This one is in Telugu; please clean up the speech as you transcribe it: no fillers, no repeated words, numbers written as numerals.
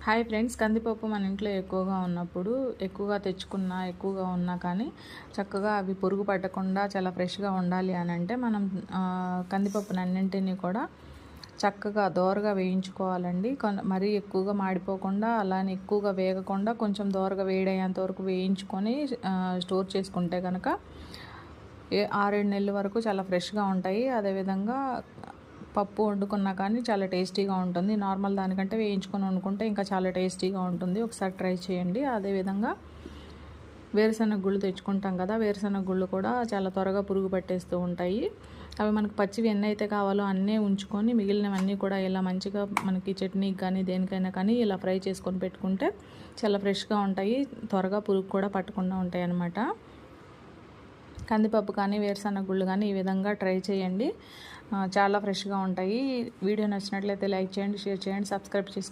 హాయ్ ఫ్రెండ్స్, కందిపప్పు మన ఇంట్లో ఎక్కువగా తెచ్చుకున్నా ఎక్కువగా ఉన్నా కానీ చక్కగా అవి పురుగు పట్టకుండా చాలా ఫ్రెష్గా ఉండాలి అని అంటే మనం కందిపప్పుని అన్నింటినీ కూడా చక్కగా దోరగా వేయించుకోవాలండి. మరీ ఎక్కువగా మాడిపోకుండా, అలానే ఎక్కువగా వేగకుండా కొంచెం దోరగా వేడయ్యేంత వరకు వేయించుకొని స్టోర్ చేసుకుంటే కనుక 6-7 నెలల వరకు చాలా ఫ్రెష్గా ఉంటాయి. అదేవిధంగా పప్పు వండుకున్నా కానీ చాలా టేస్టీగా ఉంటుంది. నార్మల్ దానికంటే వేయించుకొని వండుకుంటే ఇంకా చాలా టేస్టీగా ఉంటుంది. ఒకసారి ట్రై చేయండి. అదేవిధంగా వేరుశనగ గుళ్ళు తెచ్చుకుంటాం కదా, వేరుశనగ గుళ్ళు కూడా చాలా త్వరగా పురుగు పట్టేస్తూ ఉంటాయి. అవి మనకు పచ్చివి ఎన్ని అయితే కావాలో అన్నీ ఉంచుకొని మిగిలినవన్నీ కూడా ఇలా మంచిగా మనకి చట్నీకి కానీ దేనికైనా కానీ ఇలా ఫ్రై చేసుకొని పెట్టుకుంటే చాలా ఫ్రెష్గా ఉంటాయి. త్వరగా పురుగు కూడా పట్టకుండా ఉంటాయి అన్నమాట. కందిపప్పు కానీ వేరుశనగ గుళ్ళు కానీ ఈ విధంగా ట్రై చేయండి. చాలా ఫ్రెష్గా ఉంటాయి. వీడియో నచ్చినట్లయితే లైక్ చేయండి, షేర్ చేయండి, సబ్స్క్రైబ్ చేసుకోండి.